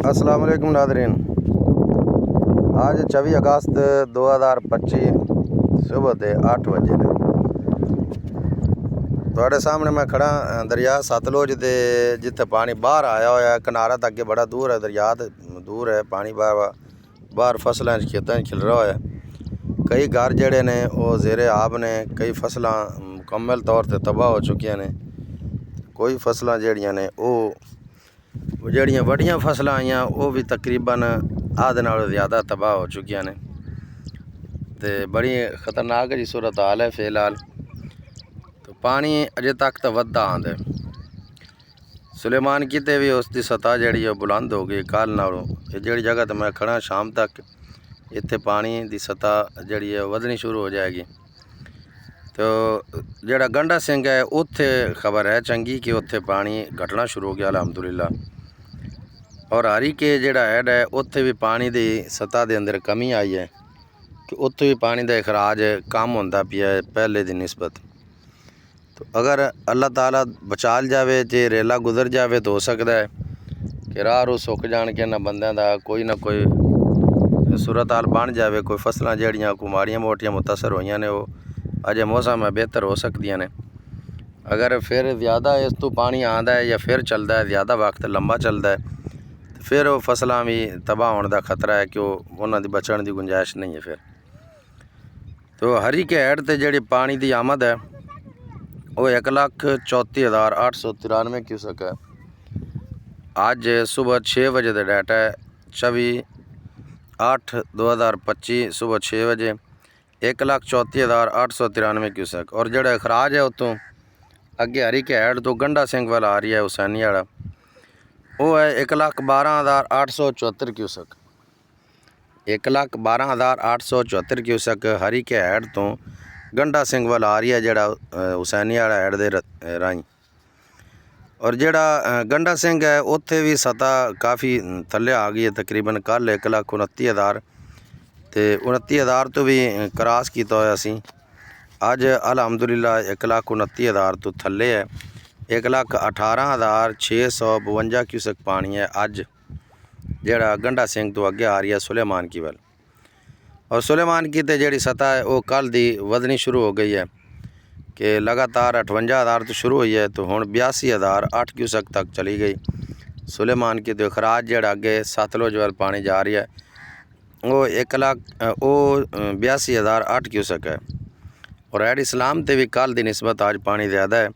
अस्सलाम वालेकुम नाज़रीन। आज 24 अगस्त 2025 सुबह के 8 बजे ने थोड़े सामने मैं खड़ा दरिया सतलुज दे जिथे पानी बाहर आया हुआ है। किनारा तक बड़ा दूर है, दरिया दूर है, पानी बाहर फसलों खेतों खिल रहा है। कई घर जड़े ने वो ज़ेरे आब ने, कई फसलां मुकम्मल तौर पर तबाह हो चुकी ने। कोई फसलां जड़ियां ने वो जड़ियां वड्डियां फसलां आईयां वो भी तकरीबन आधे नालों ज़्यादा तबाह हो चुकी ने। तो बड़ी खतरनाक जी सूरत हाल है फिलहाल। तो पानी अजे तक तो वधदा आंदा है। सुलेमान किते भी उसकी सतह जड़ी है बुलंद हो गई कल नालों। ये जड़ी जगह तो मैं खड़ा शाम तक इत्थे पानी की सतह जड़ी है वधनी शुरू हो जाएगी। तो जड़ा गंडा सिंह है उत्थे खबर है चंगी कि उत्थे पानी घटना शुरू हो गया अलहमदुलिल्लाह। और हरी के जड़ा हैड है उत्थे भी पानी की सतह के अंदर कमी आई है कि उत्थे भी पानी का अखराज कम होंदा पिया है पहले की निस्बत। तो अगर अल्लाह ताला बचा जाए जे रेला गुजर जाए तो हो सकता है कि राह रू सुक जान के ना बंदों का कोई ना कोई सूरत हाल बन जाए। कोई फसलां जड़ियां कोई माड़ियां मोटियां मुतासर होइयां ने वो अजे मौसम है बेहतर हो सकदियां ने। अगर फिर ज़्यादा इस तो पानी आंदा है या फिर चलता है ज़्यादा वक्त लंबा चलता है तो फिर वो फसलां भी तबाह होने का खतरा है कि उन्हां दी बचण की गुंजाइश नहीं है। फिर तो हरी के हैड ते जी पानी की आमद है वो 1,34,893 क्यूसक है। अज सुबह 6 बजे का डाटा है 24/8/2025 सुबह 6 बजे 1,34,893 क्यूसक। और जोड़ा अखराज है उतों अगे हरी के हैड तो गंडा सिंह वाला आ रही है हुसैनी वाला वो है 1,12,874 क्यूसक। 1,12,874 क्यूसक हरी के हैड तो गंडा सिंह वाला आ रही है जड़ा हुसैनी वाला हैड दे राही। और जड़ा गंडा सिंह है उत्थे भी सतह काफ़ी थले आ गई है तकरीबन कल 1,29,000 तो 29,000 तो भी क्रॉस किया होया सी। अज अलहमदुलिल्लाह 1,29,000 तो थले है 1,18,652 क्यूसक पानी है अज जड़ा गंडा सिंह तो अगे आ रही है सुलेमान की वाल। और सुलेमान की तो जी सतह है वो कल दी वधनी शुरू हो गई है कि लगातार 58,000 तो शुरू हुई है तो हुण 82,008 क्यूसक तक चली गई। सुलेमान की तो अखराज जड़ा अगे सतलुज वाल पानी जा रही है वो 82,008 क्यूसक है। और ऐड इस्लाम ते भी कल की निस्बत आज पानी ज़्यादा है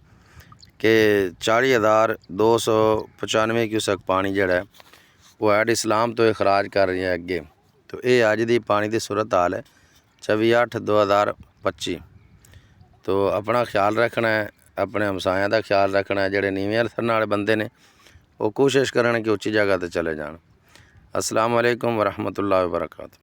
कि 40,295 क्यूसक पानी जड़ा है वो ऐड इस्लाम तो अखराज कर रही है अगे। तो ये अज की पानी की सूरत हाल है 24/8/2025। तो अपना ख्याल रखना है, अपने हमसायां का ख्याल रखना है। जोड़े नीवें अरथन वाले बंदे ने वो कोशिश करन कि उच्ची जगह पर चले जान। अस्सलाम वालेकुम वरहमतुल्लाहि वबरकातुहू।